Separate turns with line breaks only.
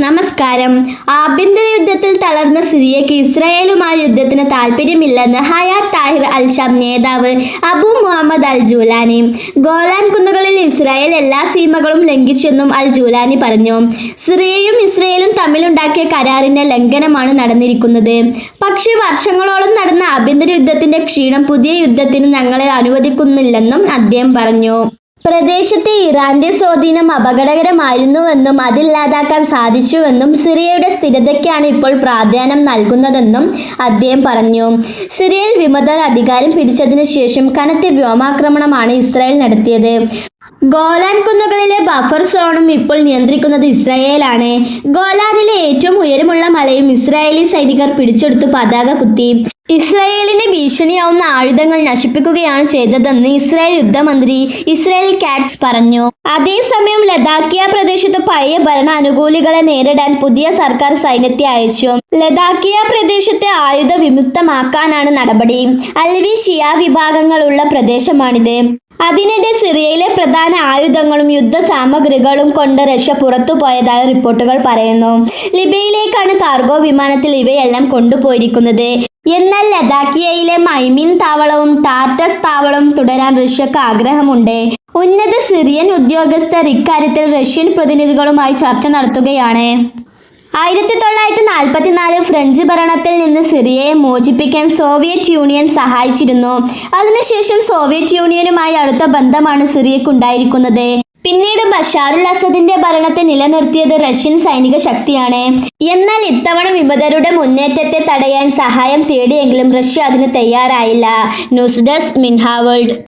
നമസ്കാരം. ആഭ്യന്തര യുദ്ധത്തിൽ തളർന്ന സിറിയയ്ക്ക് ഇസ്രായേലുമായി യുദ്ധത്തിന് താൽപ്പര്യമില്ലെന്ന് ഹയാത്ത് താഹിർ അൽ-ഷാം നേതാവ് അബു മുഹമ്മദ് അൽ-ജൂലാനി. ഗോലാൻ കുന്നുകളിൽ ഇസ്രായേൽ എല്ലാ സീമകളും ലംഘിച്ചെന്നും അൽ-ജൂലാനി പറഞ്ഞു. സിറിയയും ഇസ്രായേലും തമ്മിലുണ്ടാക്കിയ കരാറിന്റെ ലംഘനമാണ് നടന്നിരിക്കുന്നത്. പക്ഷേ വർഷങ്ങളോളം നടന്ന ആഭ്യന്തര യുദ്ധത്തിന്റെ ക്ഷീണം പുതിയ യുദ്ധത്തിന് ഞങ്ങളെ അനുവദിക്കുന്നില്ലെന്നും അദ്ദേഹം പറഞ്ഞു. പ്രദേശത്തെ ഇറാന്റെ സ്വാധീനം അപകടകരമായിരുന്നുവെന്നും അതില്ലാതാക്കാൻ സാധിച്ചുവെന്നും സിറിയയുടെ സ്ഥിരതയ്ക്കാണ് ഇപ്പോൾ പ്രാധാന്യം നൽകുന്നതെന്നും അദ്ദേഹം പറഞ്ഞു. സിറിയയിൽ വിമതർ അധികാരം പിടിച്ചതിനു ശേഷം കനത്ത വ്യോമാക്രമണമാണ് ഇസ്രായേൽ നടത്തിയത്. ഗോലാൻ കുന്നുകളിലെ ബഫർ സോണും ഇപ്പോൾ നിയന്ത്രിക്കുന്നത് ഇസ്രായേലാണ്. ഗോലാനിലെ ഏറ്റവും ഉയരമുള്ള മലയും ഇസ്രായേലി സൈനികർ പിടിച്ചെടുത്തു പതാക കുത്തി. ഇസ്രായേലിന് ഭീഷണിയാവുന്ന ആയുധങ്ങൾ നശിപ്പിക്കുകയാണ് ചെയ്തതെന്ന് ഇസ്രായേൽ യുദ്ധമന്ത്രി ഇസ്രായേൽ കാറ്റ്സ് പറഞ്ഞു. അതേസമയം ലഡാക്കിയ പ്രദേശത്ത് പഴയ ഭരണാനുകൂലികളെ നേരിടാൻ പുതിയ സർക്കാർ സൈന്യത്തെ അയച്ചു. ലഡാക്കിയ പ്രദേശത്തെ ആയുധ വിമുക്തമാക്കാനാണ് നടപടി. അലവി ഷിയ വിഭാഗങ്ങളുള്ള പ്രദേശമാണിത്. അതിനിടെ സിറിയയിലെ പ്രധാന ആയുധങ്ങളും യുദ്ധസാമഗ്രികളും കൊണ്ട് റഷ്യ പുറത്തുപോയതായി റിപ്പോർട്ടുകൾ പറയുന്നു. ലിബിയയിലേക്കാണ് കാർഗോ വിമാനത്തിൽ ഇവയെല്ലാം കൊണ്ടുപോയിരിക്കുന്നത്. എന്നാൽ ലഡാക്കിയയിലെ മൈമിൻ താവളവും ടാർട്ടസ് താവളവും തുടരാൻ റഷ്യക്ക് ആഗ്രഹമുണ്ട്. ഉന്നത സിറിയൻ ഉദ്യോഗസ്ഥർ ഇക്കാര്യത്തിൽ റഷ്യൻ പ്രതിനിധികളുമായി ചർച്ച നടത്തുകയാണ്. 1944 ഫ്രഞ്ച് ഭരണത്തിൽ നിന്ന് സിറിയയെ മോചിപ്പിക്കാൻ സോവിയറ്റ് യൂണിയൻ സഹായിച്ചിരുന്നു. അതിനുശേഷം സോവിയറ്റ് യൂണിയനുമായി അടുത്ത ബന്ധമാണ് സിറിയക്കുണ്ടായിരിക്കുന്നത്. പിന്നീട് ബഷാറുൽ അസദിന്റെ ഭരണത്തെ നിലനിർത്തിയത് റഷ്യൻ സൈനിക ശക്തിയാണ്. എന്നാൽ ഇത്തവണ വിമതരുടെ മുന്നേറ്റത്തെ തടയാൻ സഹായം തേടിയെങ്കിലും റഷ്യ അതിന് തയ്യാറായില്ല. ന്യൂസ് ഡെസ്ക് മിൻഹ വേൾഡ്.